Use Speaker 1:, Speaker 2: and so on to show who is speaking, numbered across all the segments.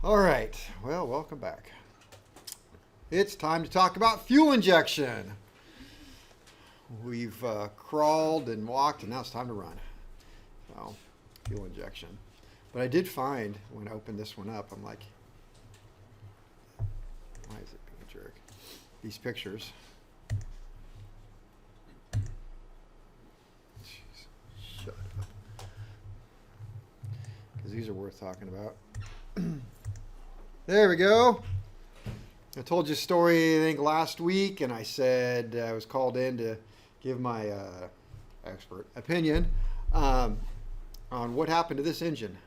Speaker 1: All right, well, welcome back. It's time to talk about fuel injection. We've crawled and walked, and now it's time to run. So, fuel injection. But I did find, when I opened this one up, I'm like, why is it being a jerk? These pictures. Jeez, shut up. Because these are worth talking about. There we go. I told you a story, I think, last week, and I said I was called in to give my expert opinion on what happened to this engine.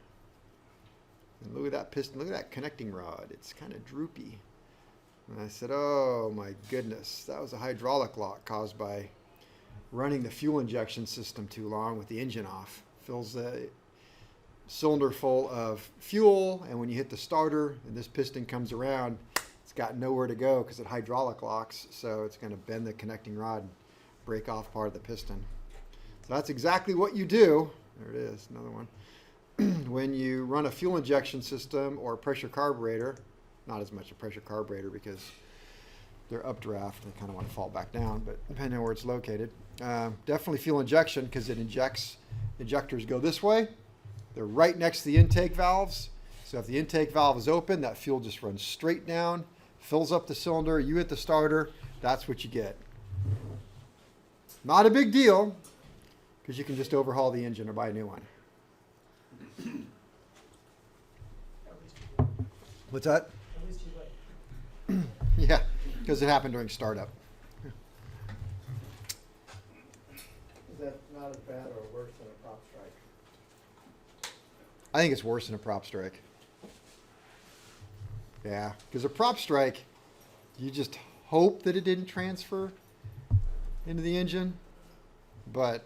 Speaker 1: And look at that piston, look at that connecting rod. It's kind of droopy. And I said, oh my goodness, that was a hydraulic lock caused by running the fuel injection system too long with the engine off. Fills the cylinder full of fuel, and when you hit the starter and this piston comes around, it's got nowhere to go because it hydraulic locks, so it's going to bend the connecting rod and break off part of the piston. So that's exactly what you do. There it is, another one. When you run a fuel injection system or a pressure carburetor, not as much a pressure carburetor because they're updraft, they kind of want to fall back down, but depending on where it's located. Definitely fuel injection because it injects, injectors go this way. They're right next to the intake valves. So if the intake valve is open, that fuel just runs straight down, fills up the cylinder, you hit the starter, that's what you get. Not a big deal, because you can just overhaul the engine or buy a new one. What's that?
Speaker 2: At least you wait.
Speaker 1: Yeah, because it happened during startup.
Speaker 2: Is that not as bad or worse than a prop strike?
Speaker 1: I think it's worse than a prop strike. Yeah, because a prop strike, you just hope that it didn't transfer into the engine, but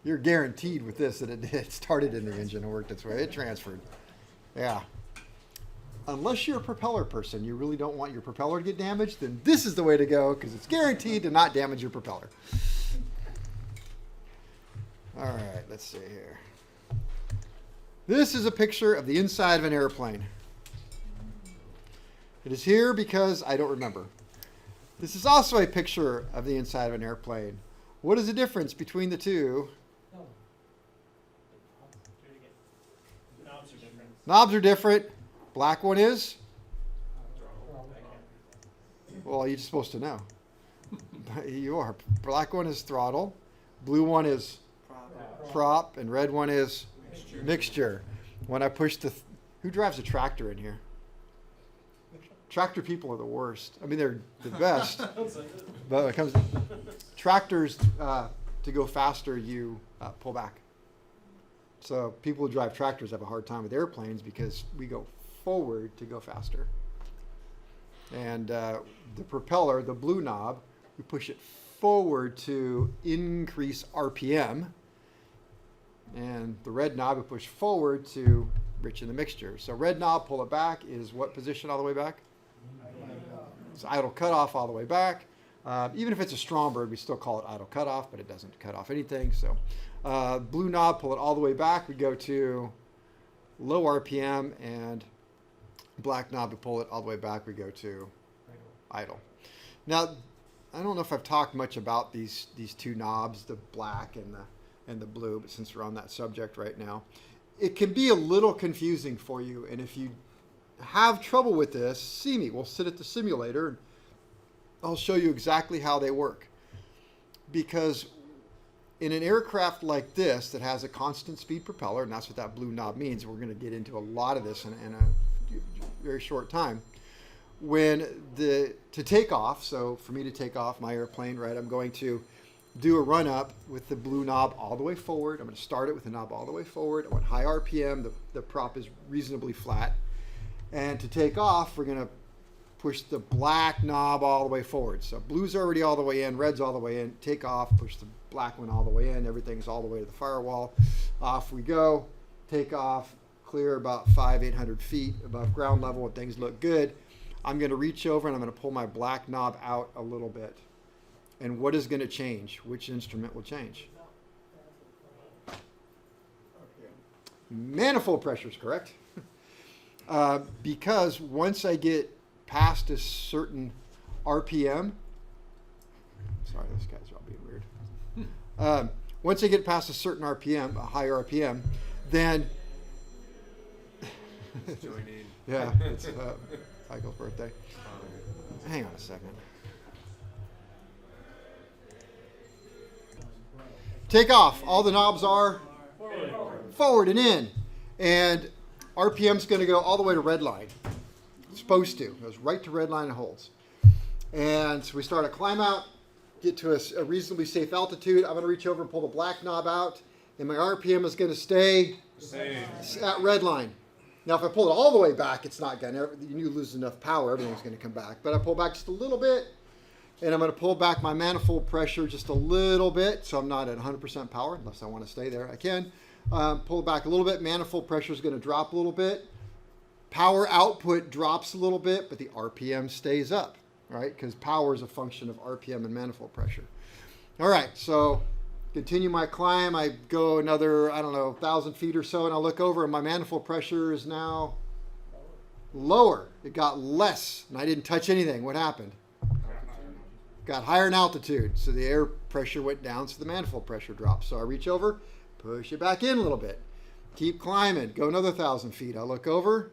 Speaker 1: you're guaranteed with this that it did. It started in the engine and worked its way. It transferred. Yeah. Unless you're a propeller person, you really don't want your propeller to get damaged, then this is the way to go because it's guaranteed to not damage your propeller. All right, let's see here. This is a picture of the inside of an airplane. It is here because I don't remember. This is also a picture of the inside of an airplane. What is the difference between the two?
Speaker 2: Knobs are different.
Speaker 1: Knobs are different. Black one is? Well, you're supposed to know. You are. Black one is throttle. Blue one is prop. And red one is mixture. When I push the... Who drives a tractor in here? Tractor people are the worst. I mean, they're the best. But when it comes to tractors, to go faster, you pull back. So people who drive tractors have a hard time with airplanes because we go forward to go faster. And the propeller, the blue knob, we push it forward to increase RPM. And the red knob we push forward to rich in the mixture. So red knob, pull it back, is what position all the way back? It's idle cutoff all the way back. Even if it's a strong bird, we still call it idle cutoff, but it doesn't cut off anything. So blue knob, pull it all the way back. We go to low RPM, and black knob, to pull it all the way back, we go to idle. Now, I don't know if I've talked much about these two knobs, the black and the blue, but since we're on that subject right now, it can be a little confusing for you. And if you have trouble with this, see me. We'll sit at the simulator and I'll show you exactly how they work. Because in an aircraft like this that has a constant speed propeller, and that's what that blue knob means, we're going to get into a lot of this in a very short time. To take off, so for me to take off my airplane, right, I'm going to do a run up with the blue knob all the way forward. I'm going to start it with the knob all the way forward. I want high RPM. The prop is reasonably flat. And to take off, we're going to push the black knob all the way forward. So blue's already all the way in, red's all the way in. Take off, push the black one all the way in. Everything's all the way to the firewall. Off we go. Take off, clear about 500-800 feet above ground level and things look good. I'm going to reach over and I'm going to pull my black knob out a little bit. And what is going to change? Which instrument will change? Manifold pressure is correct. Because once I get past a certain RPM, sorry, those guys are all being weird. Once I get past a certain RPM, a higher RPM, then yeah, it's Michael's birthday. Hang on a second. Take off. All the knobs are forward and in. And RPM's going to go all the way to red line. It's supposed to. It goes right to red line and holds. And so we start a climb out, get to a reasonably safe altitude. I'm going to reach over and pull the black knob out. And my RPM is going to stay at red line. Now, if I pull it all the way back, it's not going to. You lose enough power, everything's going to come back. But I pull back just a little bit, and I'm going to pull back my manifold pressure just a little bit, so I'm not at 100% power, unless I want to stay there. I can. Pull it back a little bit. Manifold pressure is going to drop a little bit. Power output drops a little bit, but the RPM stays up, right? Because power is a function of RPM and manifold pressure. All right, so continue my climb. I go another, 1,000 feet or so, and I look over, and my manifold pressure is now lower. It got less, and I didn't touch anything. What happened? Got higher in altitude, so the air pressure went down, so the manifold pressure dropped. So I reach over, push it back in a little bit. Keep climbing. Go another 1,000 feet. I look over,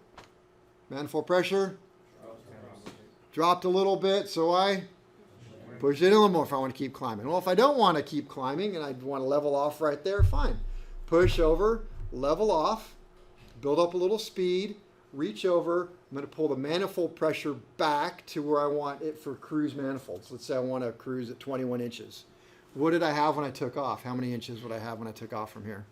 Speaker 1: manifold pressure dropped a little bit, so I push it in a little more if I want to keep climbing. Well, if I don't want to keep climbing and I want to level off right there, fine. Push over, level off, build up a little speed, reach over. I'm going to pull the manifold pressure back to where I want it for cruise manifolds. Let's say I want to cruise at 21 inches. What did I have when I took off? How many inches would I have when I took off from here?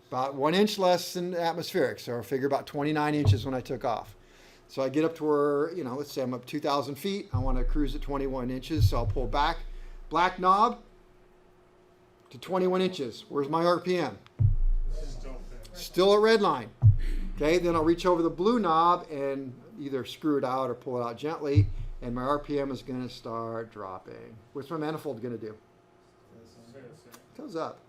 Speaker 1: About 1 inch less than atmospheric. So I figure about 29 inches when I took off. So I get up to where, let's say I'm up 2,000 feet. I want to cruise at 21 inches. So I'll pull back. Black knob to 21 inches. Where's my RPM? Still at red line. Okay, then I'll reach over the blue knob and either screw it out or pull it out gently. And my RPM is going to start dropping. What's my manifold going to do? It goes up.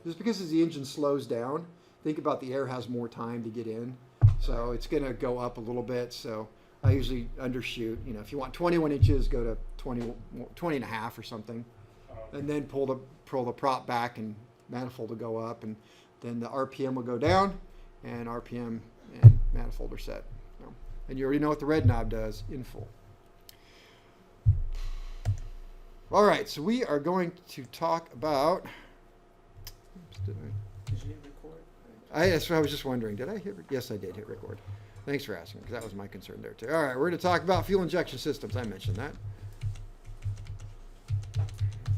Speaker 1: Just because as the engine slows down, think about the air has more time to get in. So it's going to go up a little bit. So I usually undershoot. If you want 21 inches, go to 20 and a half or something. And then pull the prop back and manifold will go up. And then the RPM will go down. And RPM and manifold are set. And you already know what the red knob does in full. All right, so we are going to talk about...
Speaker 2: Did you hit record?
Speaker 1: That's what I was just wondering. Did I hit? Yes, I did hit record. Thanks for asking, because that was my concern there too. All right, we're going to talk about fuel injection systems. I mentioned that.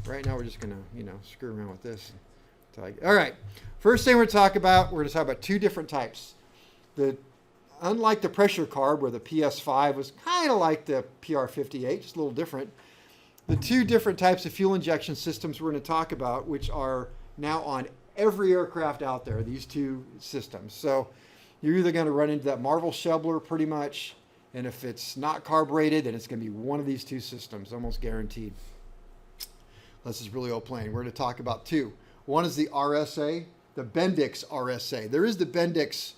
Speaker 1: Right now, we're just going to, screw around with this. All right. First thing we're going to talk about two different types. Unlike the pressure carb, where the PS5 was kind of like the PR58, just a little different. The two different types of fuel injection systems we're going to talk about, which are now on every aircraft out there, these two systems. So you're either going to run into that Marvel shoveler pretty much, and if it's not carbureted, then it's going to be one of these two systems, almost guaranteed. Unless it's really old plane. We're going to talk about two. One is the RSA, the Bendix RSA. There is the Bendix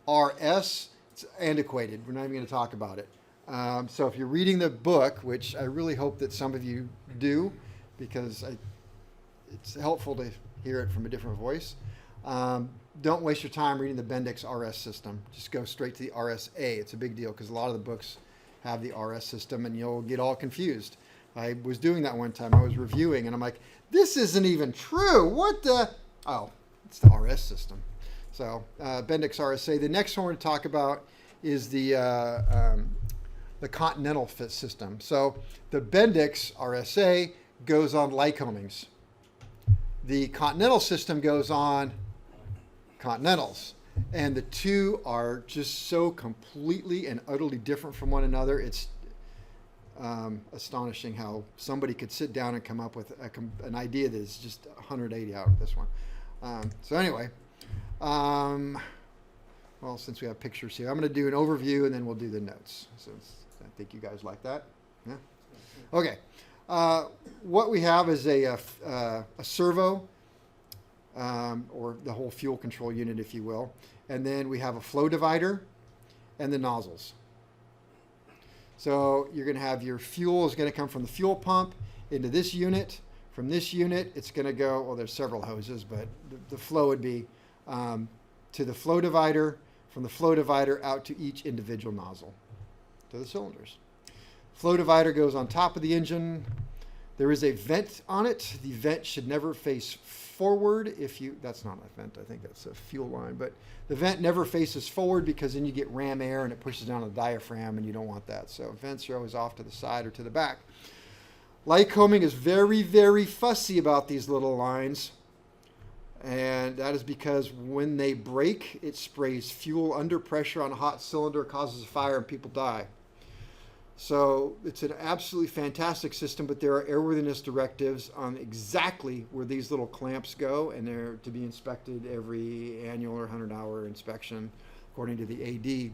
Speaker 1: RS. It's antiquated. We're not even going to talk about it. So if you're reading the book, which I really hope that some of you do, because it's helpful to hear it from a different voice. Don't waste your time reading the Bendix RS system. Just go straight to the RSA. It's a big deal because a lot of the books have the RS system and you'll get all confused. I was doing that one time. I was reviewing and I'm like, this isn't even true. What the? Oh, it's the RS system. So Bendix RSA. The next one we're going to talk about is the Continental fit system. So the Bendix RSA goes on Lycomings. The Continental system goes on Continentals. And the two are just so completely and utterly different from one another. It's astonishing how somebody could sit down and come up with an idea that is just 180 out of this one. So anyway, well, since we have pictures here, I'm going to do an overview and then we'll do the notes. So I think you guys like that. Yeah. Okay. What we have is a servo or the whole fuel control unit, if you will. And then we have a flow divider and the nozzles. So you're going to have your fuel is going to come from the fuel pump into this unit. From this unit, it's going to go, well, there's several hoses, but the flow would be to the flow divider, from the flow divider out to each individual nozzle, to the cylinders. Flow divider goes on top of the engine. There is a vent on it. The vent should never face forward. That's not a vent, I think that's a fuel line, but the vent never faces forward because then you get ram air and it pushes down the diaphragm and you don't want that. So vents are always off to the side or to the back. Lycoming is very, very fussy about these little lines. And that is because when they break, it sprays fuel under pressure on a hot cylinder, causes a fire, and people die. So it's an absolutely fantastic system, but there are airworthiness directives on exactly where these little clamps go, and they're to be inspected every annual or 100-hour inspection according to the AD.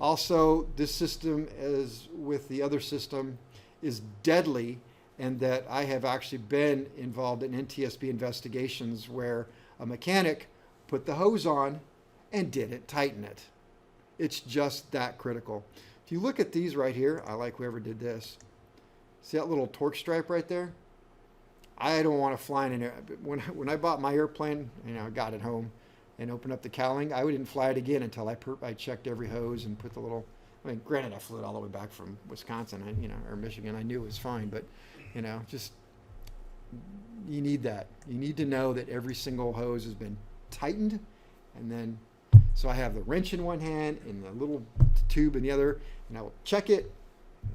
Speaker 1: Also, this system, as with the other system, is deadly, and that I have actually been involved in NTSB investigations where a mechanic put the hose on and didn't tighten it. It's just that critical. If you look at these right here, I like whoever did this. See that little torque stripe right there? I don't want to fly in it. When I bought my airplane, I got it home and opened up the cowling, I didn't fly it again until I checked every hose and put the little, granted I flew it all the way back from Wisconsin, or Michigan. I knew it was fine, but, just, you need that. You need to know that every single hose has been tightened, and then, so I have the wrench in one hand and the little tube in the other, and I will check it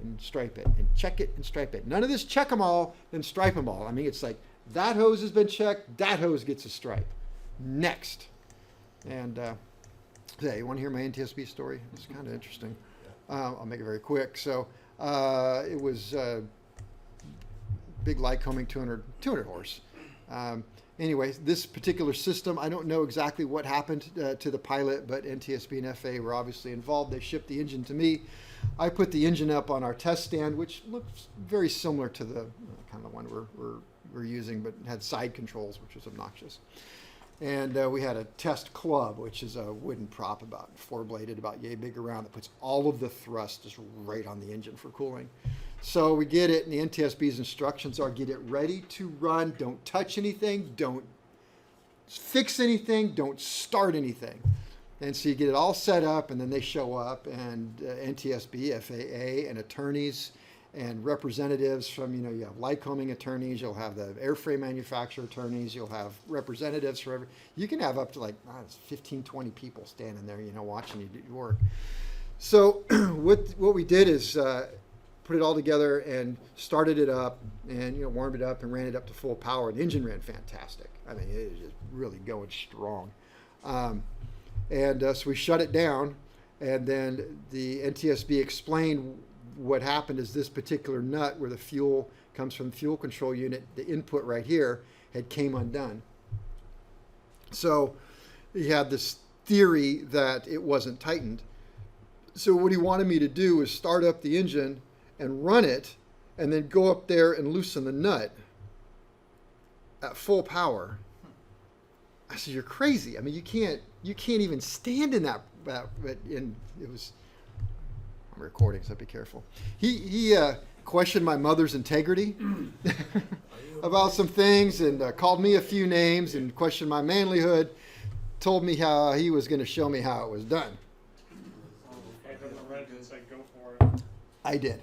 Speaker 1: and stripe it, and check it and stripe it. None of this check them all, then stripe them all. It's like, that hose has been checked, that hose gets a stripe. Next. And, you want to hear my NTSB story? It's kind of interesting. I'll make it very quick. So, it was big Lycoming 200 horse. Anyway, this particular system, I don't know exactly what happened to the pilot, but NTSB and FAA were obviously involved. They shipped the engine to me. I put the engine up on our test stand, which looks very similar to the kind of one we're using, but had side controls, which was obnoxious. And we had a test club, which is a wooden prop about four-bladed, about yay big around, that puts all of the thrust just right on the engine for cooling. So we get it, and the NTSB's instructions are get it ready to run, don't touch anything, don't fix anything, don't start anything. And so you get it all set up, and then they show up, and NTSB, FAA, and attorneys, and representatives from, you have Lycoming attorneys, you'll have the airframe manufacturer attorneys, you'll have representatives for you can have up to 15, 20 people standing there, watching you do your work. So what we did is put it all together and started it up and, warmed it up and ran it up to full power. The engine ran fantastic. It was just really going strong. So we shut it down, and then the NTSB explained what happened is this particular nut where the fuel comes from the fuel control unit, the input right here, had came undone. So he had this theory that it wasn't tightened. So what he wanted me to do was start up the engine and run it, and then go up there and loosen the nut at full power. I said, "You're crazy. You can't even stand in that." And it was. I'm recording, so be careful. He questioned my mother's integrity about some things, and called me a few names, and questioned my manlyhood. Told me how he was going to show me how it was done. I did,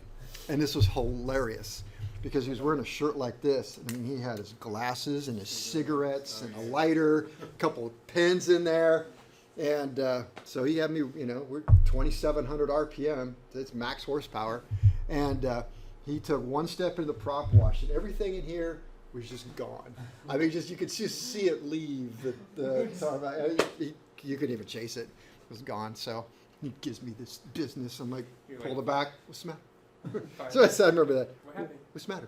Speaker 1: and this was hilarious because he was wearing a shirt like this. He had his glasses and his cigarettes and a lighter, a couple of pens in there. And so he had me, we're 2,700 RPM, that's max horsepower. And he took one step into the prop wash, and everything in here was just gone. You could just see it leave the you couldn't even chase it. It was gone. So he gives me this business. I'm like, pull it back. What's the matter? So I remember that. What's the matter?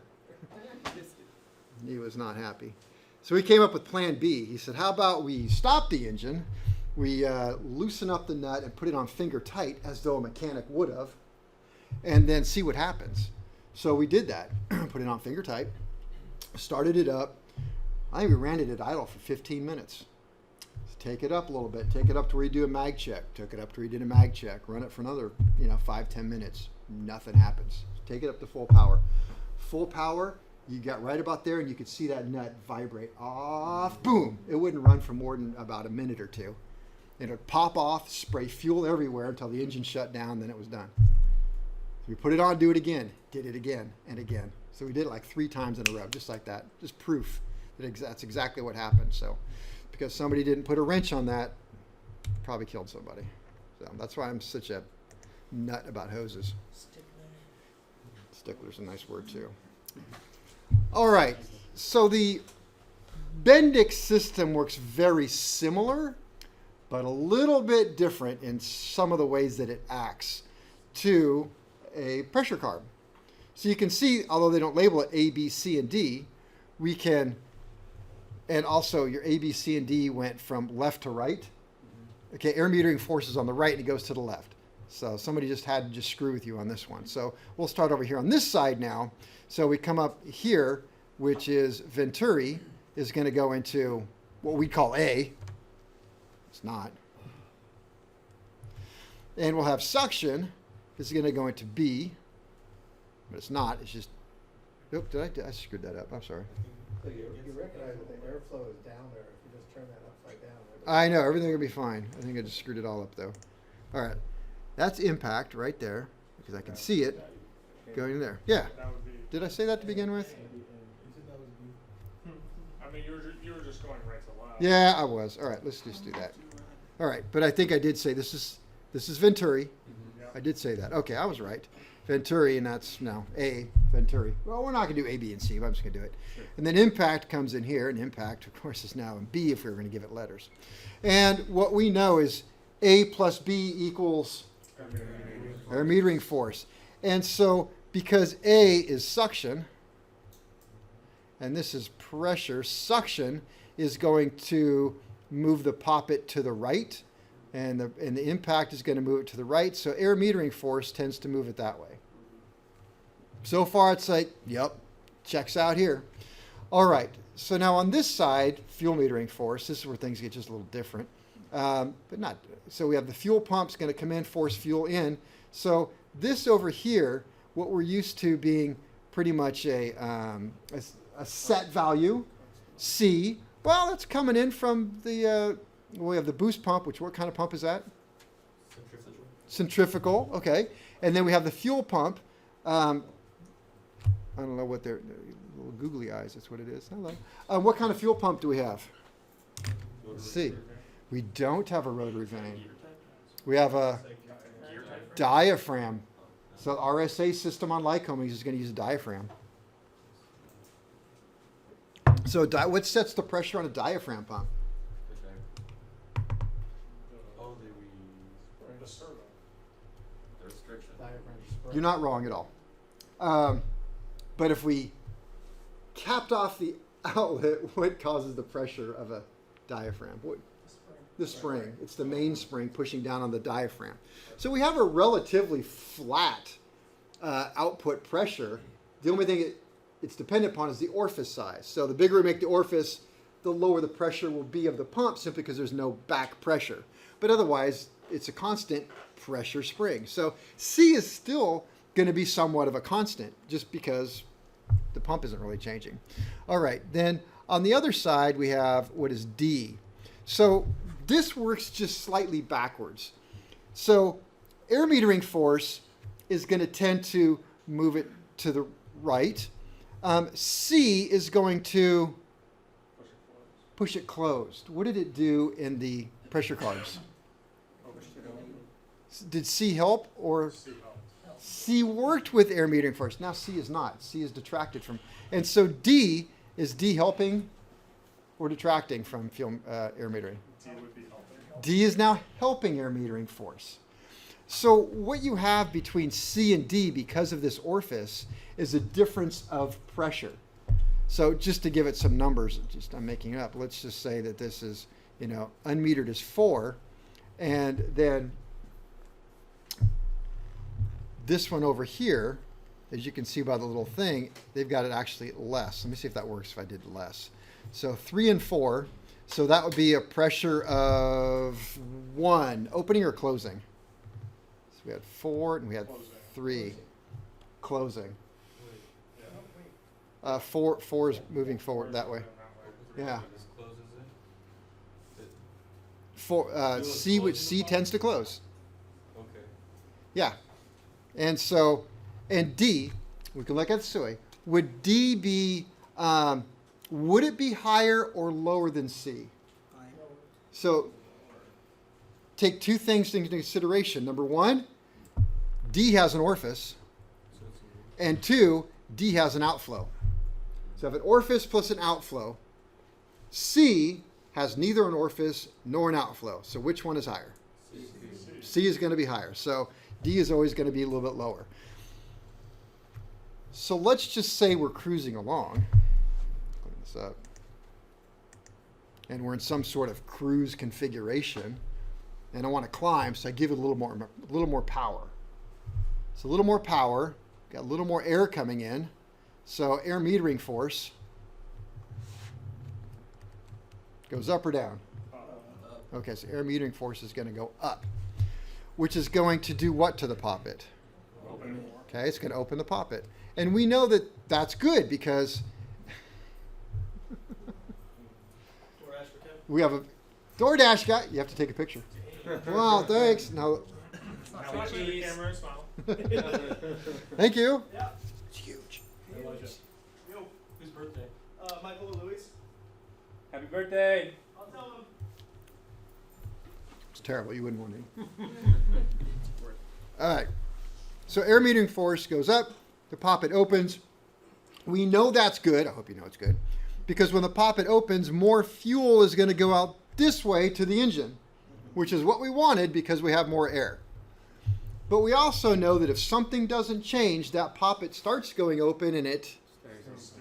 Speaker 1: He was not happy. So we came up with plan B. He said, how about we stop the engine, we loosen up the nut and put it on finger tight as though a mechanic would have, and then see what happens. So we did that, put it on finger tight, started it up, I think we ran it at idle for 15 minutes. Take it up a little bit. Take it up to where you do a mag check. Took it up to where you did a mag check. Run it for another, 5-10 minutes. Nothing happens. Take it up to full power. Full power, you got right about there, and you could see that nut vibrate off. Boom! It wouldn't run for more than about a minute or two. It would pop off, spray fuel everywhere until the engine shut down. Then it was done. We put it on, do it again. Did it again and again. So we did it like 3 times in a row, just like that. Just proof that that's exactly what happened. So. Because somebody didn't put a wrench on that, probably killed somebody. So that's why I'm such a nut about hoses. Stickler's a nice word too. All right, so the Bendix system works very similar, but a little bit different in some of the ways that it acts to a pressure carb. So you can see, although they don't label it A, B, C, and D, we can. And also your A, B, C, and D went from left to right. Okay, air metering force is on the right and it goes to the left. So somebody just had to just screw with you on this one. So we'll start over here on this side now. So we come up here, which is Venturi, is going to go into what we call A. It's not. And we'll have suction. This is going to go into B. But it's not. It's just, nope, I screwed that up. I'm sorry.
Speaker 2: So you recognize that the airflow is down there. If you just turn that upside down.
Speaker 1: I know. Everything will be fine. I think I just screwed it all up, though. All right. That's impact right there, because I can see it going there. Yeah. Did I say that to begin with?
Speaker 3: I mean, you were just going right to left.
Speaker 1: Yeah, I was. All right. Let's just do that. All right. But I think I did say this is Venturi. I did say that. Okay, I was right. Venturi, and that's now A, Venturi. Well, we're not going to do A, B, and C, but I'm just going to do it. Sure. And then impact comes in here, and impact, of course, is now in B if we were going to give it letters. And what we know is A plus B equals air metering force. And so because A is suction, and this is pressure, suction is going to move the poppet to the right, and the impact is going to move it to the right. So air metering force tends to move it that way. So far, it's like, yep, checks out here. All right. So now on this side, fuel metering force. This is where things get just a little different, but not. So we have the fuel pump's going to come in, force fuel in. So this over here, what we're used to being pretty much a set value, C. Well, that's coming in from the. We have the boost pump, which what kind of pump is that? Centrifugal. Okay. And then we have the fuel pump. I don't know what they're little googly eyes. That's what it is. Hello. What kind of fuel pump do we have? Let's see. We don't have a rotary vane. We have a diaphragm. So the RSA system on Lycoming is going to use a diaphragm. So what sets the pressure on a diaphragm pump?
Speaker 3: The servo.
Speaker 4: The restriction.
Speaker 1: You're not wrong at all. But if we capped off the outlet, what causes the pressure of a diaphragm? What? The spring. It's the main spring pushing down on the diaphragm. So we have a relatively flat output pressure. The only thing it's dependent upon is the orifice size. So the bigger we make the orifice, the lower the pressure will be of the pump, simply because there's no back pressure. But otherwise, it's a constant pressure spring. So C is still going to be somewhat of a constant, just because the pump isn't really changing. All right, then on the other side, we have what is D. So this works just slightly backwards. So air metering force is going to tend to move it to the right. C is going to push it closed. What did it do in the pressure carbs? Did C help, or C worked with air metering force? Now C is not. C is detracted from. And so D, is D helping or detracting from air metering?
Speaker 3: D would be helping.
Speaker 1: D is now helping air metering force. So what you have between C and D, because of this orifice, is a difference of pressure. So just to give it some numbers, I'm making it up. Let's just say that this is, unmetered is 4, and then this one over here, as you can see by the little thing, they've got it actually less. Let me see if that works if I did less. So 3 and 4. So that would be a pressure of 1. Opening or closing? So we had 4 and we had
Speaker 3: Closing.
Speaker 1: 3. Closing.
Speaker 3: Yeah.
Speaker 1: 4 is moving forward that way.
Speaker 3: That way.
Speaker 1: Yeah.
Speaker 4: This closes it? It-
Speaker 1: 4, C, which C tends to close.
Speaker 4: Okay.
Speaker 1: Yeah. And so, and D, we can look at this way. Would D be, would it be higher or lower than C? So take two things into consideration. Number one, D has an orifice,
Speaker 4: So it's
Speaker 1: and 2, D has an outflow. So I have an orifice plus an outflow. C has neither an orifice nor an outflow. So which one is higher? C is going to be higher. So D is always going to be a little bit lower. So let's just say we're cruising along. Clean this up. And we're in some sort of cruise configuration. And I want to climb, so I give it a little more power. So a little more power, got a little more air coming in. So air metering force goes up or down? Okay, so air metering force is going to go up, which is going to do what to the poppet?
Speaker 3: Open it more.
Speaker 1: Okay, it's going to open the poppet. And we know that that's good because we have a DoorDash guy. You have to take a picture. Wow, thanks. No,
Speaker 3: Smile to the camera, smile.
Speaker 1: thank you.
Speaker 5: Yeah.
Speaker 1: It's huge.
Speaker 3: I like it.
Speaker 5: Yo,
Speaker 4: Whose birthday?
Speaker 5: Michael or Louis?
Speaker 6: Happy birthday!
Speaker 5: I'll tell him.
Speaker 1: It's terrible. You wouldn't want to. All right. So air metering force goes up. The poppet opens. We know that's good. I hope you know it's good. Because when the poppet opens, more fuel is going to go out this way to the engine, which is what we wanted because we have more air. But we also know that if something doesn't change, that poppet starts going open and it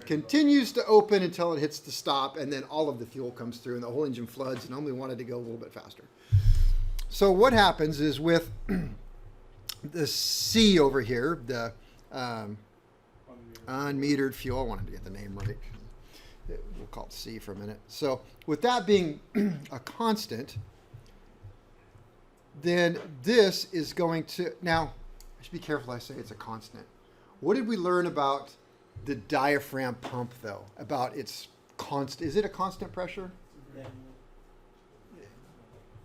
Speaker 1: continues to open until it hits the stop, and then all of the fuel comes through and the whole engine floods, and only wanted to go a little bit faster. So what happens is with the C over here, the unmetered fuel, I wanted to get the name right. We'll call it C for a minute. So with that being a constant, then this is going to, now, I should be careful I say it's a constant. What did we learn about the diaphragm pump, though? About its constant, is it a constant pressure?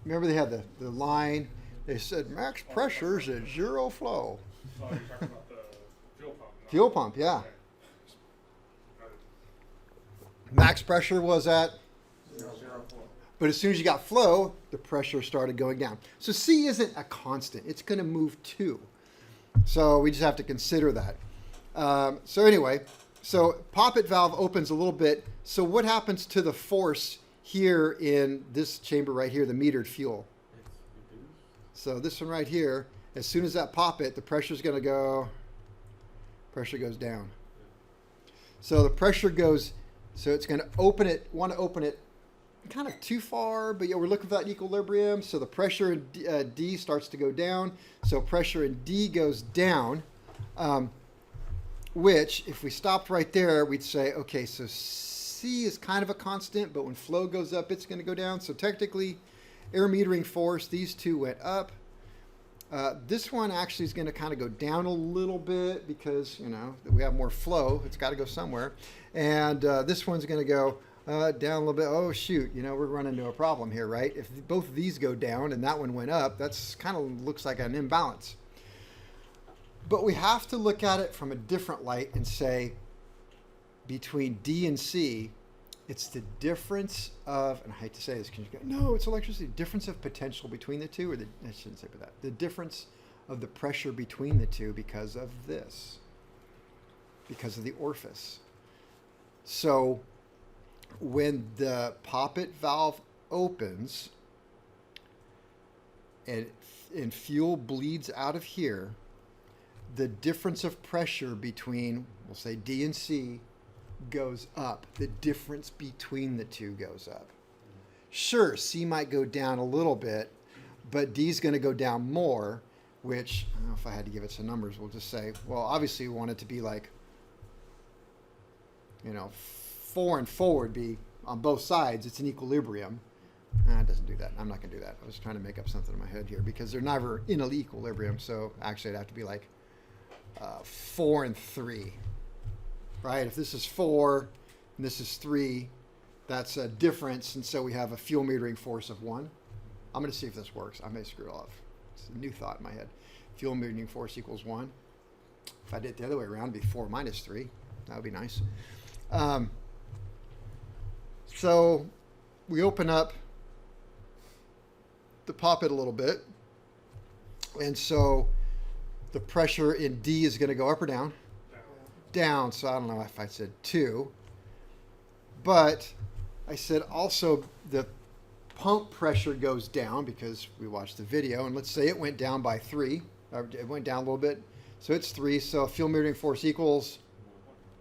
Speaker 1: Remember they had the line, they said max pressure is at 0 flow.
Speaker 3: Oh, you're talking about the fuel pump. not-
Speaker 1: Fuel pump, yeah.
Speaker 3: Okay.
Speaker 1: Max pressure was at,
Speaker 3: Zero flow.
Speaker 1: but as soon as you got flow, the pressure started going down. So C isn't a constant, it's going to move too. So we just have to consider that. So anyway, so poppet valve opens a little bit. So what happens to the force here in this chamber right here, the metered fuel?
Speaker 4: It's reduced.
Speaker 1: So this one right here, as soon as that poppet, the pressure's going to go, pressure goes down. So the pressure goes, so it's going to open it, want to open it kind of too far, but yeah, we're looking for that equilibrium. So the pressure in D starts to go down. So pressure in D goes down, which if we stopped right there, we'd say, okay, so C is kind of a constant, but when flow goes up, it's going to go down. So technically, air metering force, these two went up. This one actually is going to kind of go down a little bit because, you know, we have more flow. It's got to go somewhere. And this one's going to go down a little bit. Oh, shoot, you know, we're running into a problem here, right? If both of these go down and that one went up, that's kind of looks like an imbalance. But we have to look at it from a different light and say between D and C, it's the difference of, and I hate to say this, because you go, no, it's electricity, difference of potential between the two, or the, I shouldn't say that, the difference of the pressure between the two because of this, because of the orifice. So when the poppet valve opens and fuel bleeds out of here, the difference of pressure between, we'll say D and C, goes up. The difference between the two goes up. Sure, C might go down a little bit, but D's going to go down more, which, I don't know if I had to give it some numbers, we'll just say, well, obviously we want it to be like, you know, 4 and 4 would be on both sides, it's in equilibrium. It doesn't do that. I'm not going to do that. I was trying to make up something in my head here because they're never in an equilibrium. So actually, it'd have to be like 4 and 3, right? If this is 4 and this is 3, that's a difference. And so we have a fuel metering force of 1. I'm going to see if this works. I may screw it off. It's a new thought in my head. Fuel metering force equals 1. If I did it the other way around, it'd be 4 minus 3. That would be nice. So we open up the poppet a little bit. And so the pressure in D is going to go up or down? Down. So I don't know if I said 2. But I said also the pump pressure goes down because we watched the video. And let's say it went down by 3. Or it went down a little bit. So it's 3. So fuel metering force equals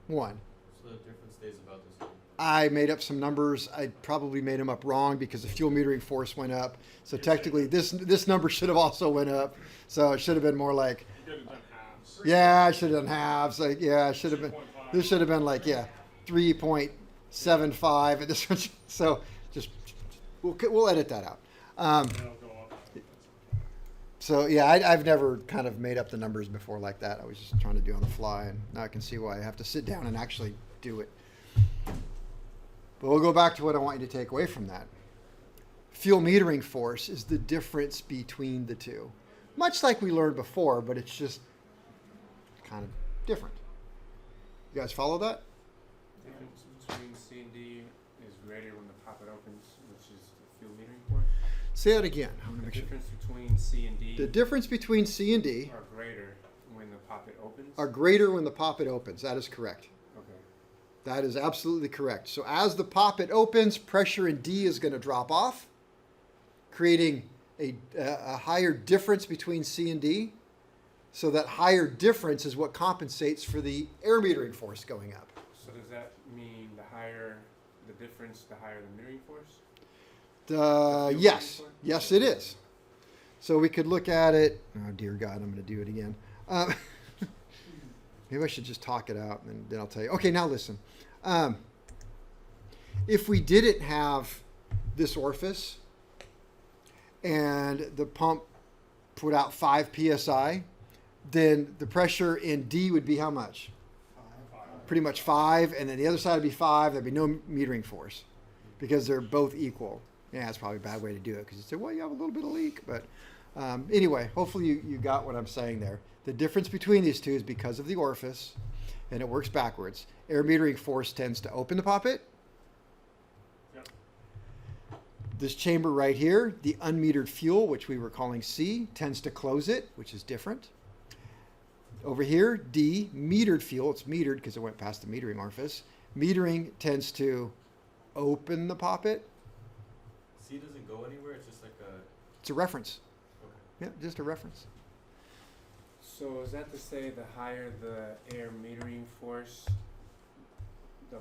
Speaker 1: 1.
Speaker 4: So the difference stays about the same.
Speaker 1: I made up some numbers. I probably made them up wrong because the fuel metering force went up. So technically, this number should have also went up. So it should have been more like,
Speaker 3: You could have done halves.
Speaker 1: yeah, I should have done halves. Like, yeah, I should have been.
Speaker 3: 2.5.
Speaker 1: This should have been like, yeah, 3.75. And this one, so just we'll edit that out.
Speaker 3: And it'll go up.
Speaker 1: So yeah, I've never kind of made up the numbers before like that. I was just trying to do on the fly, and now I can see why I have to sit down and actually do it. But we'll go back to what I want you to take away from that. Fuel metering force is the difference between the two. Much like we learned before, but it's just kind of different. You guys follow that?
Speaker 5: Difference between C and D is greater when the poppet opens, which is the fuel metering force.
Speaker 1: Say that again. I want to
Speaker 5: The
Speaker 1: make sure.
Speaker 5: difference between C and D
Speaker 1: The difference between C and D
Speaker 5: are greater when the poppet opens.
Speaker 1: are greater when the poppet opens. That is correct.
Speaker 5: Okay.
Speaker 1: That is absolutely correct. So as the poppet opens, pressure in D is going to drop off, creating a higher difference between C and D. So that higher difference is what compensates for the air metering force going up.
Speaker 5: So does that mean the higher the difference, the higher the metering force?
Speaker 1: Yes. Yes, it is. So we could look at it. Oh, dear God, I'm going to do it again. Maybe I should just talk it out, and then I'll tell you. Okay, now listen. If we didn't have this orifice and the pump put out 5 psi, then the pressure in D would be how much? Pretty much 5, and then the other side would be 5. There'd be no metering force because they're both equal. Yeah, that's probably a bad way to do it because you say, well, you have a little bit of leak. But anyway, hopefully you got what I'm saying there. The difference between these two is because of the orifice, and it works backwards. Air metering force tends to open the poppet.
Speaker 3: Yep.
Speaker 1: This chamber right here, the unmetered fuel, which we were calling C, tends to close it, which is different. Over here, D, metered fuel. It's metered because it went past the metering orifice. Metering tends to open the poppet.
Speaker 4: C doesn't go anywhere. It's just like a.
Speaker 1: It's a reference.
Speaker 4: Okay.
Speaker 1: Yeah, just a reference.
Speaker 5: So is that to say the higher the air metering force, the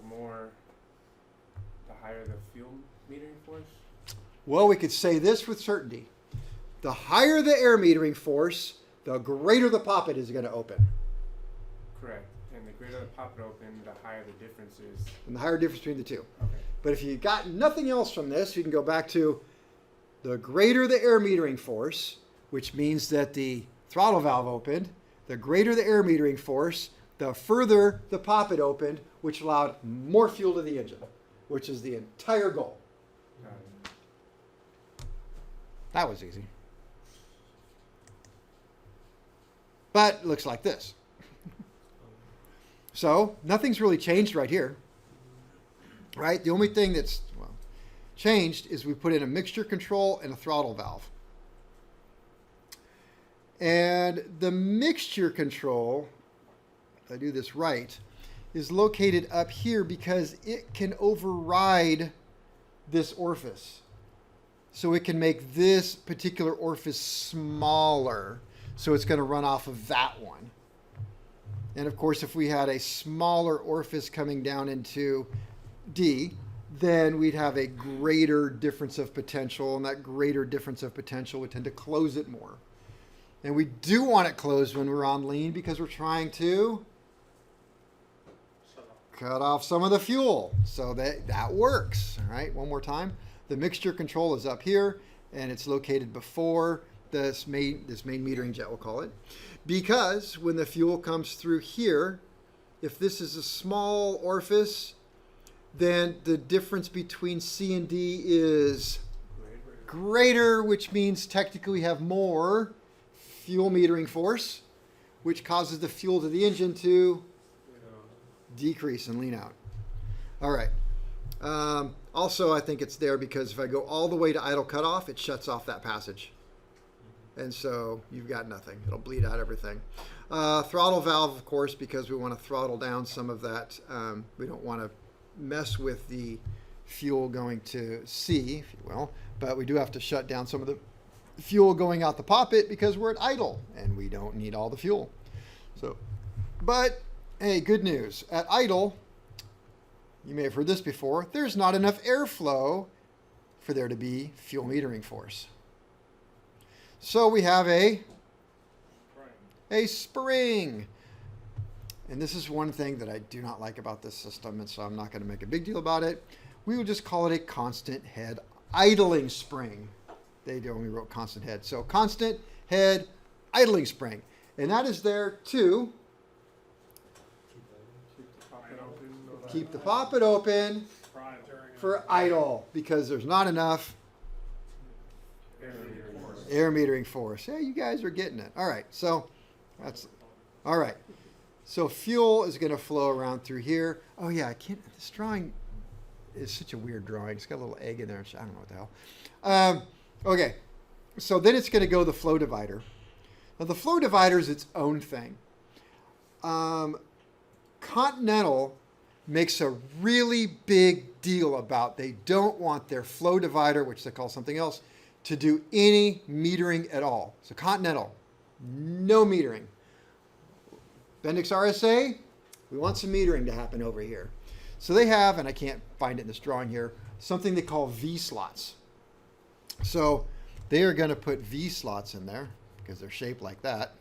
Speaker 5: higher the fuel metering force?
Speaker 1: Well, we could say this with certainty. The higher the air metering force, the greater the poppet is going to open.
Speaker 5: Correct. And the greater the poppet open, the higher the difference is.
Speaker 1: And the higher difference between the two.
Speaker 5: Okay.
Speaker 1: But if you got nothing else from this, you can go back to the greater the air metering force, which means that the throttle valve opened, the greater the air metering force, the further the poppet opened, which allowed more fuel to the engine, which is the entire goal.
Speaker 5: Got it.
Speaker 1: That was easy. But it looks like this. So nothing's really changed right here. Right? The only thing that's changed is we put in a mixture control and a throttle valve. And the mixture control, if I do this right, is located up here because it can override this orifice. So it can make this particular orifice smaller. So it's going to run off of that one. And of course, if we had a smaller orifice coming down into D, then we'd have a greater difference of potential, and that greater difference of potential would tend to close it more. And we do want it closed when we're on lean because we're trying to
Speaker 3: Shut up.
Speaker 1: cut off some of the fuel. So that works. All right, one more time. The mixture control is up here, and it's located before this main metering jet, we'll call it. Because when the fuel comes through here, if this is a small orifice, then the difference between C and D is greater, which means technically we have more fuel metering force, which causes the fuel to the engine to decrease and lean out. All right. Also, I think it's there because if I go all the way to idle cutoff, it shuts off that passage. And so you've got nothing. It'll bleed out everything. Throttle valve, of course, because we want to throttle down some of that. We don't want to mess with the fuel going to C, if you will. But we do have to shut down some of the fuel going out the poppet because we're at idle and we don't need all the fuel. So, but hey, good news. At idle, you may have heard this before, there's not enough airflow for there to be fuel metering force. So we have a spring. And this is one thing that I do not like about this system, and so I'm not going to make a big deal about it. We will just call it a constant head idling spring. They only wrote constant head. So constant head idling spring. And that is there to keep the poppet open for idle, because there's not enough air metering force. Yeah, you guys are getting it. All right, so that's all right. So fuel is going to flow around through here. Oh yeah, I can't. This drawing is such a weird drawing. It's got a little egg in there. I don't know what the hell. Okay, so then it's going to go the flow divider. Now the flow divider is its own thing. Continental makes a really big deal about they don't want their flow divider, which they call something else, to do any metering at all. So Continental, no metering. Bendix RSA, we want some metering to happen over here. So they have, and I can't find it in this drawing here, something they call V slots. So they are going to put V slots in there because they're shaped like that.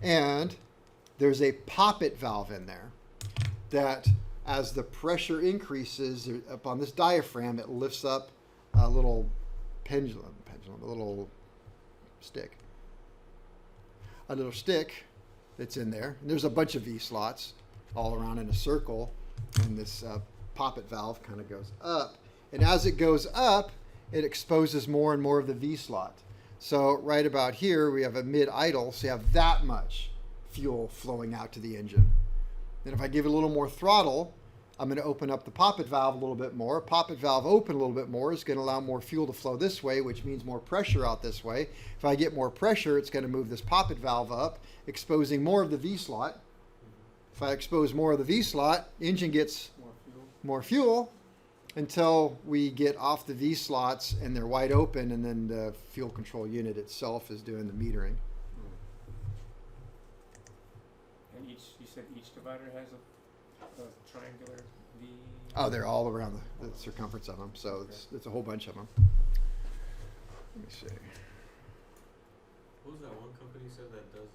Speaker 1: And there's a poppet valve in there that as the pressure increases up on this diaphragm, it lifts up a little pendulum, a little stick. A little stick that's in there. And there's a bunch of V slots all around in a circle, and this poppet valve kind of goes up. And as it goes up, it exposes more and more of the V slot. So right about here, we have a mid-idle, so you have that much fuel flowing out to the engine. Then if I give it a little more throttle, I'm going to open up the poppet valve a little bit more. Poppet valve open a little bit more is going to allow more fuel to flow this way, which means more pressure out this way. If I get more pressure, it's going to move this poppet valve up, exposing more of the V slot. If I expose more of the V slot, engine gets more fuel until we get off the V slots and they're wide open, and then the fuel control unit itself is doing the metering.
Speaker 5: And you said each divider has a triangular V?
Speaker 1: Oh, they're all around the circumference of them, so it's a whole bunch of them. Let me see.
Speaker 4: What was that one company you said that does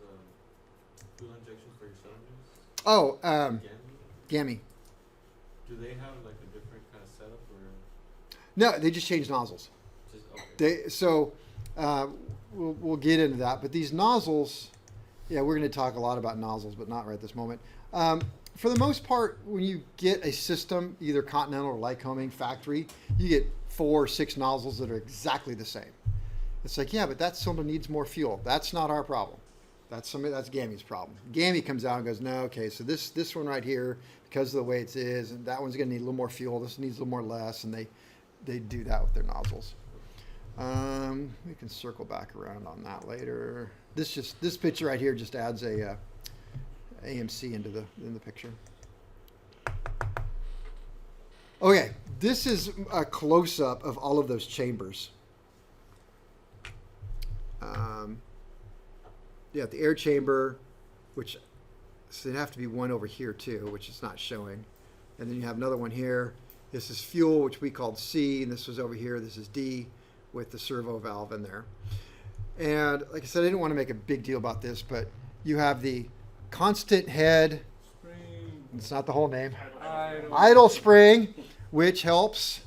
Speaker 4: fuel injection for your cylinders?
Speaker 1: Oh,
Speaker 4: Gammy?
Speaker 1: Gammy.
Speaker 4: Do they have like a different kind of setup, or
Speaker 1: No, they just changed nozzles.
Speaker 4: just okay?
Speaker 1: We'll get into that, but these nozzles, yeah, we're going to talk a lot about nozzles, but not right this moment. For the most part, when you get a system, either Continental or Lycoming factory, you get 4 or 6 nozzles that are exactly the same. It's like, yeah, but that cylinder needs more fuel. That's not our problem. That's Gammy's problem. Gammy comes out and goes, no, okay, so this one right here, because of the way it is, and that one's going to need a little more fuel. This needs a little more less, and they do that with their nozzles. We can circle back around on that later. This picture right here just adds a AMC in the picture. Okay, this is a close-up of all of those chambers. Yeah, the air chamber, which so there'd have to be one over here too, which is not showing. And then you have another one here. This is fuel, which we called C, and this was over here. This is D with the servo valve in there. And like I said, I didn't want to make a big deal about this, but you have the constant head It's not the whole name.
Speaker 5: Idle.
Speaker 1: Idle spring, which helps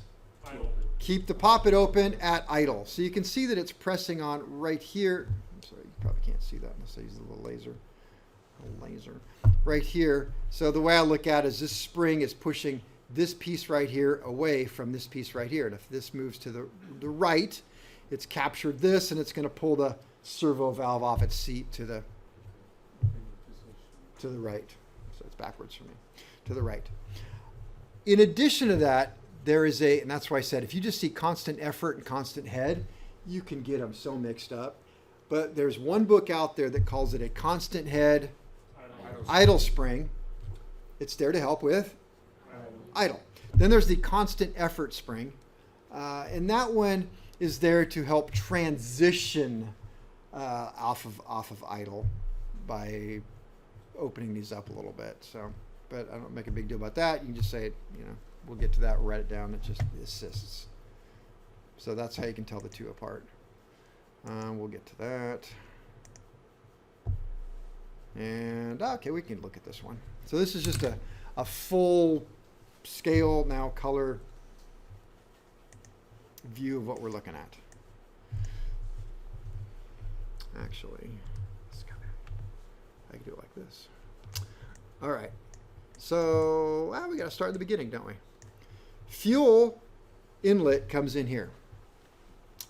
Speaker 3: Idle.
Speaker 1: keep the poppet open at idle. So you can see that it's pressing on right here. I'm sorry, you probably can't see that unless I use the little laser. Right here. So the way I look at it is this spring is pushing this piece right here away from this piece right here. And if this moves to the right, it's captured this and it's going to pull the servo valve off its seat to the right. So it's backwards for me. To the right. In addition to that, there is and that's why I said, if you just see constant effort and constant head, you can get them so mixed up. But there's one book out there that calls it a constant head idle spring. It's there to help with idle. Then there's the constant effort spring. And that one is there to help transition off of idle by opening these up a little bit. So, but I don't make a big deal about that. You can just say it, we'll get to that, write it down. It just assists. So that's how you can tell the two apart. We'll get to that. And okay, we can look at this one. So this is just a full scale now color view of what we're looking at. Actually, I can do it like this. All right. So we got to start at the beginning, don't we? Fuel inlet comes in here.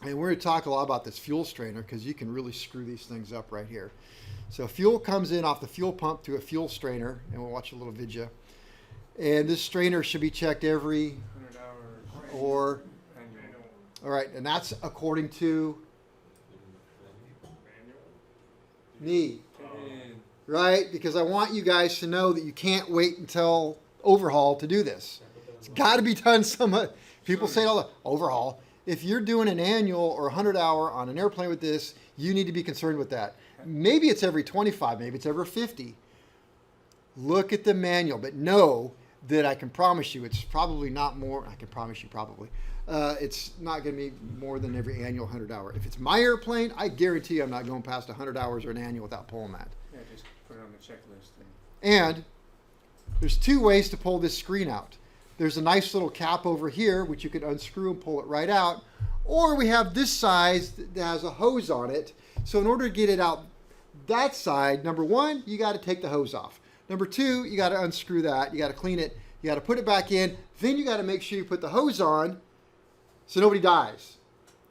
Speaker 1: And we're going to talk a lot about this fuel strainer because you can really screw these things up right here. So fuel comes in off the fuel pump to a fuel strainer, and we'll watch a little video. And this strainer should be checked every
Speaker 5: 100 hours.
Speaker 1: or
Speaker 5: Annual.
Speaker 1: all right, and that's according to need, right? Because I want you guys to know that you can't wait until overhaul to do this. It's got to be done somewhat. People say all the overhaul. If you're doing an annual or 100 hour on an airplane with this, you need to be concerned with that. Maybe it's every 25, maybe it's every 50. Look at the manual, but know that I can promise you it's probably not more. I can promise you probably. It's not going to be more than every annual 100 hour. If it's my airplane, I guarantee I'm not going past 100 hours or an annual without pulling that.
Speaker 5: Yeah, just put it on the checklist.
Speaker 1: And there's two ways to pull this screen out. There's a nice little cap over here, which you can unscrew and pull it right out. Or we have this size that has a hose on it. So in order to get it out that side, number one, you got to take the hose off. Number two, you got to unscrew that. You got to clean it. You got to put it back in. Then you got to make sure you put the hose on so nobody dies.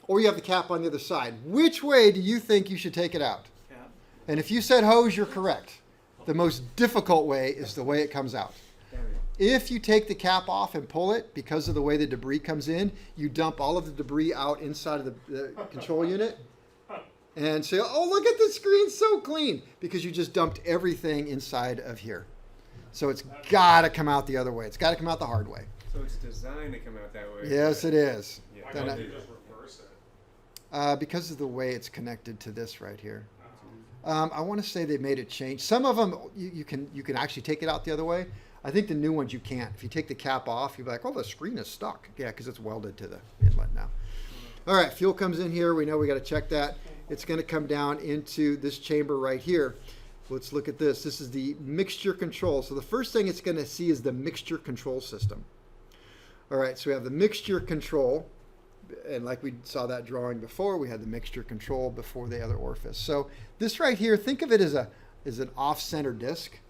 Speaker 1: Or you have the cap on the other side. Which way do you think you should take it out?
Speaker 2: Cap.
Speaker 1: And if you said hose, you're correct. The most difficult way is the way it comes out.
Speaker 5: There we go.
Speaker 1: If you take the cap off and pull it, because of the way the debris comes in, you dump all of the debris out inside of the control unit and say, oh, look at the screen, so clean, because you just dumped everything inside of here. So it's got to come out the other way. It's got to come out the hard way.
Speaker 5: So it's designed to come out that way.
Speaker 1: Yes, it is.
Speaker 5: Yeah.
Speaker 3: Why
Speaker 1: Then
Speaker 3: don't
Speaker 1: I-
Speaker 3: you just reverse it?
Speaker 1: Because of the way it's connected to this right here. I want to say they made a change. Some of them, you can actually take it out the other way. I think the new ones you can't. If you take the cap off, you'll be like, oh, the screen is stuck. Yeah, because it's welded to the inlet now. All right, fuel comes in here. We know we got to check that. It's going to come down into this chamber right here. Let's look at this. This is the mixture control. So the first thing it's going to see is the mixture control system. All right, so we have the mixture control. And like we saw that drawing before, we had the mixture control before the other orifice. So this right here, think of it as an off-center disc.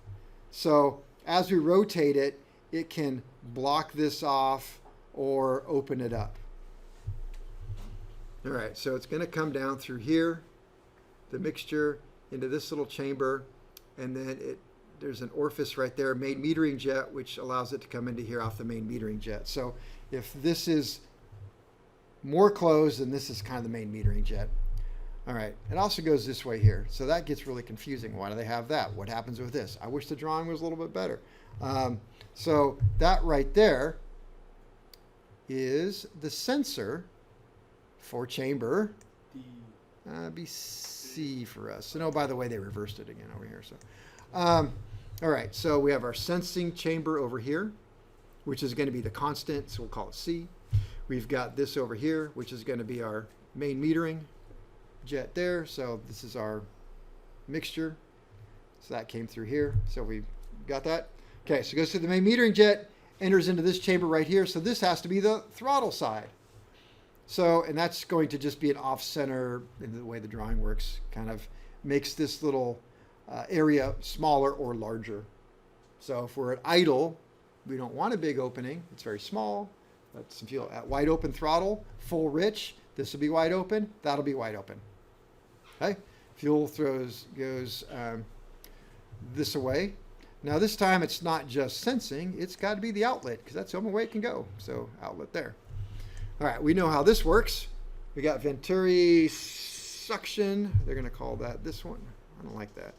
Speaker 1: So as we rotate it, it can block this off or open it up. All right, so it's going to come down through here, the mixture, into this little chamber, and then there's an orifice right there, main metering jet, which allows it to come into here off the main metering jet. So if this is more closed, then this is kind of the main metering jet. All right, it also goes this way here. So that gets really confusing. Why do they have that? What happens with this? I wish the drawing was a little bit better. So that right there is the sensor for chamber BC for us. So, no, by the way, they reversed it again over here. So, all right, so we have our sensing chamber over here, which is going to be the constant, so we'll call it C. We've got this over here, which is going to be our main metering jet there. So this is our mixture. So that came through here. So we got that. Okay, so it goes through the main metering jet, enters into this chamber right here. So this has to be the throttle side. So, and that's going to just be an off-center, in the way the drawing works, kind of makes this little area smaller or larger. So if we're at idle, we don't want a big opening. It's very small. That's some fuel. At wide open throttle, full rich, this will be wide open. That'll be wide open. Okay? Fuel goes this away. Now this time it's not just sensing, it's got to be the outlet because that's the only way it can go. So outlet there. All right, we know how this works. We got Venturi suction. They're going to call that this one. I don't like that.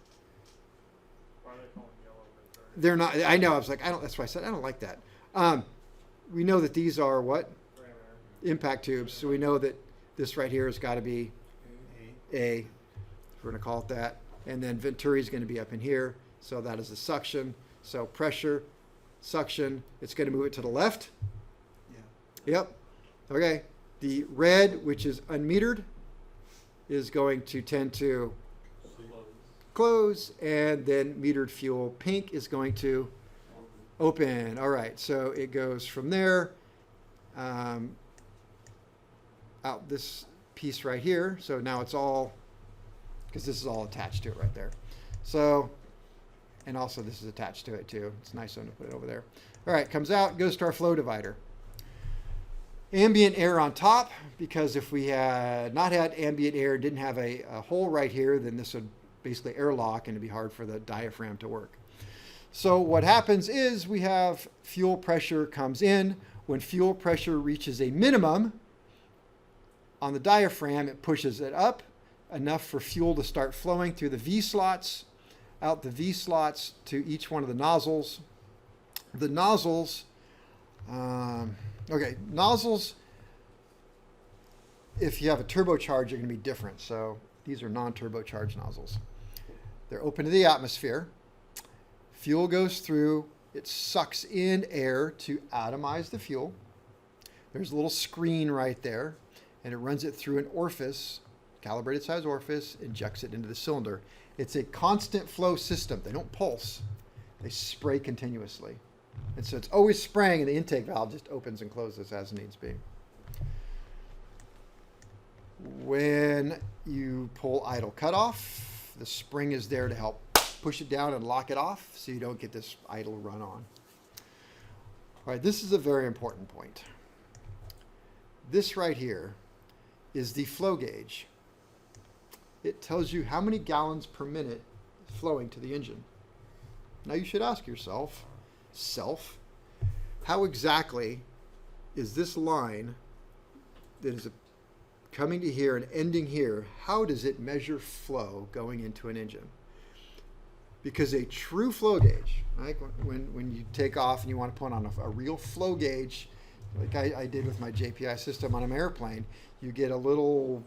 Speaker 3: Why are they calling yellow Venturi?
Speaker 1: They're not. I know. I was like, that's why I said I don't like that. We know that these are what? Impact tubes. So we know that this right here has got to be A. We're going to call it that. And then Venturi is going to be up in here. So that is the suction. So pressure, suction. It's going to move it to the left. Yeah. Yep. Okay. The red, which is unmetered, is going to tend to close. And then metered fuel pink is going to open. All right. So it goes from there out this piece right here. So now it's all, because this is all attached to it right there. So, and also this is attached to it too. It's nice one to put it over there. All right, comes out, goes to our flow divider. Ambient air on top, because if we had not had ambient air, didn't have a hole right here, then this would basically airlock and it'd be hard for the diaphragm to work. So what happens is we have fuel pressure comes in. When fuel pressure reaches a minimum on the diaphragm, it pushes it up enough for fuel to start flowing through the V slots, out the V slots to each one of the nozzles. The nozzles, nozzles, if you have a turbocharged, are going to be different. So these are non-turbocharged nozzles. They're open to the atmosphere. Fuel goes through, it sucks in air to atomize the fuel. There's a little screen right there, and it runs it through an orifice, calibrated size orifice, injects it into the cylinder. It's a constant flow system. They don't pulse. They spray continuously. And so it's always spraying, and the intake valve just opens and closes as needs be. When you pull idle cutoff, the spring is there to help push it down and lock it off so you don't get this idle run on. All right, this is a very important point. This right here is the flow gauge. It tells you how many gallons per minute is flowing to the engine. Now you should ask yourself, how exactly is this line that is coming to here and ending here, how does it measure flow going into an engine? Because a true flow gauge, right, when you take off and you want to put on a real flow gauge, like I did with my JPI system on an airplane, you get a little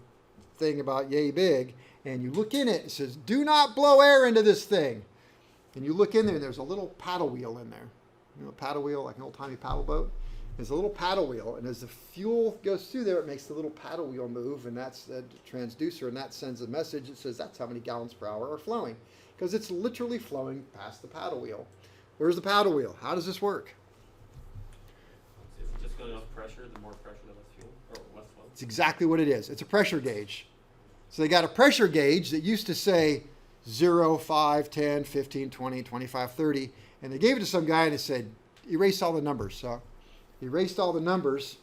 Speaker 1: thing about yay big, and you look in it, it says, do not blow air into this thing. And you look in there, and there's a little paddle wheel in there. You know, a paddle wheel, like an old-timey paddle boat. There's a little paddle wheel, and as the fuel goes through there, it makes the little paddle wheel move, and that's the transducer, and that sends a message that says that's how many gallons per hour are flowing, because it's literally flowing past the paddle wheel. Where's the paddle wheel? How does this work?
Speaker 4: Is it just going off pressure? The more pressure, the less fuel, or less flow?
Speaker 1: It's exactly what it is. It's a pressure gauge. So they got a pressure gauge that used to say 0, 5, 10, 15, 20, 25, 30, and they gave it to some guy and they said, erase all the numbers. So he erased all the numbers,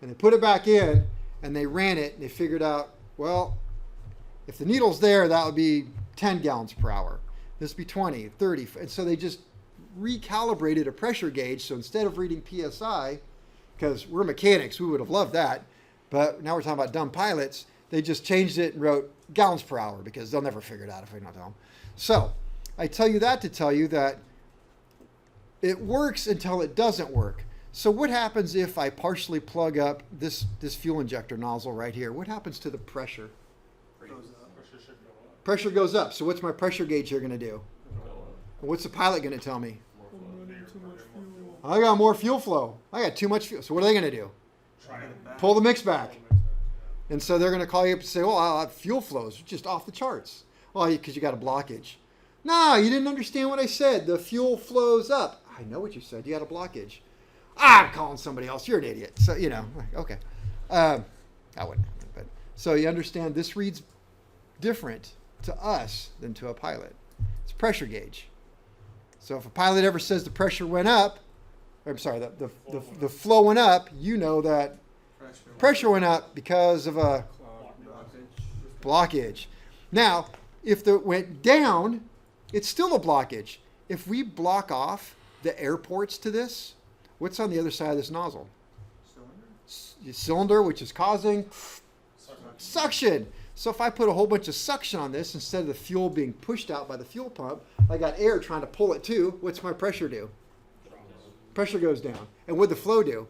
Speaker 1: and they put it back in, and they ran it, and they figured out, well, if the needle's there, that would be 10 gallons per hour. This would be 20, 30. And so they just recalibrated a pressure gauge. So instead of reading PSI, because we're mechanics, we would have loved that, but now we're talking about dumb pilots, they just changed it and wrote gallons per hour because they'll never figure it out if we don't tell them. So I tell you that to tell you that it works until it doesn't work. So what happens if I partially plug up this fuel injector nozzle right here? What happens to the pressure?
Speaker 3: Pressure should go up.
Speaker 1: Pressure goes up. So what's my pressure gauge here going to do? And what's the pilot going to tell me? I got more fuel flow. I got too much fuel. So what are they going to do?
Speaker 3: Try it back.
Speaker 1: Pull the mix back. And so they're going to call you up and say, well, fuel flow is just off the charts. Well, because you got a blockage. No, you didn't understand what I said. The fuel flows up. I know what you said. You got a blockage. I'm calling somebody else. You're an idiot. So, like, okay. I wouldn't. But so you understand this reads different to us than to a pilot. It's a pressure gauge. So if a pilot ever says the pressure went up, or I'm sorry, the flow went up, you know that pressure went up because of a blockage. Now, if it went down, it's still a blockage. If we block off the air ports to this, what's on the other side of this nozzle? Cylinder, which is causing suction. So if I put a whole bunch of suction on this, instead of the fuel being pushed out by the fuel pump, I got air trying to pull it too. What's my pressure do? Pressure goes down. And what'd the flow do?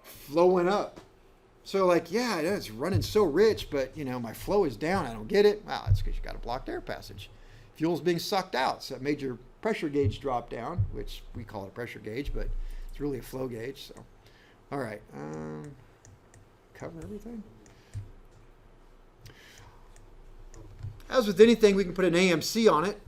Speaker 1: Flow went up. So like, yeah, it's running so rich, but my flow is down. I don't get it. Wow, that's because you got a blocked air passage. Fuel's being sucked out. So it made your pressure gauge drop down, which we call it a pressure gauge, but it's really a flow gauge. So, all right. Cover everything. As with anything, we can put an AMC on it,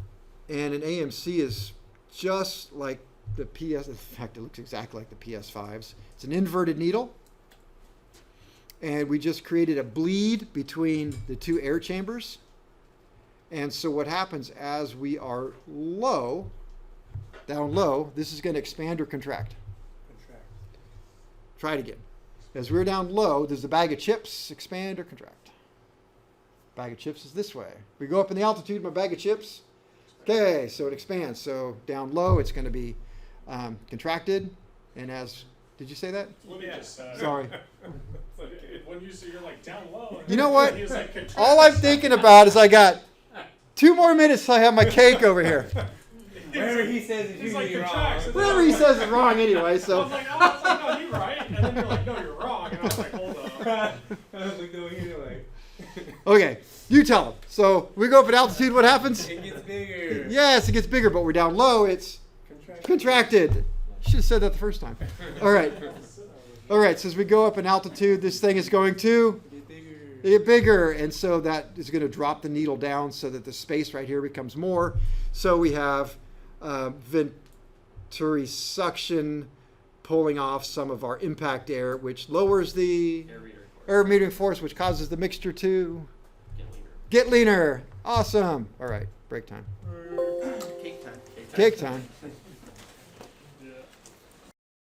Speaker 1: and an AMC is just like the PS. In fact, it looks exactly like the PS5s. It's an inverted needle, and we just created a bleed between the two air chambers. And so what happens as we are down low, this is going to expand or contract. Try it again. As we're down low, does the bag of chips expand or contract? Bag of chips is this way. We go up in the altitude, my bag of chips. Okay, so it expands. So down low, it's going to be contracted. And did you say that?
Speaker 3: What did you say?
Speaker 1: Sorry.
Speaker 3: When you say you're like down low.
Speaker 1: You know what?
Speaker 3: He was like,
Speaker 1: All I'm thinking about is I got 2 more minutes till I have my cake over here.
Speaker 5: Whatever he says is
Speaker 3: He's like,
Speaker 5: usually wrong.
Speaker 3: contracts.
Speaker 1: Whatever he says is wrong anyway,
Speaker 3: I
Speaker 1: so.
Speaker 3: was like, no, you're right. And then you're like, no, you're wrong. And I was like, hold up.
Speaker 5: I was like, over here, like.
Speaker 1: Okay, you tell him. So we go up at altitude, what happens?
Speaker 5: It gets bigger.
Speaker 1: Yes, it gets bigger, but we're down low, it's contracted. Should have said that the first time. All right. All right, so as we go up in altitude, this thing is going to get bigger. And so that is going to drop the needle down so that the space right here becomes more. So we have Venturi suction pulling off some of our impact air, which lowers the air metering force, which causes the mixture to get leaner. Awesome. All right, break time.
Speaker 2: Cake time.
Speaker 1: Cake time.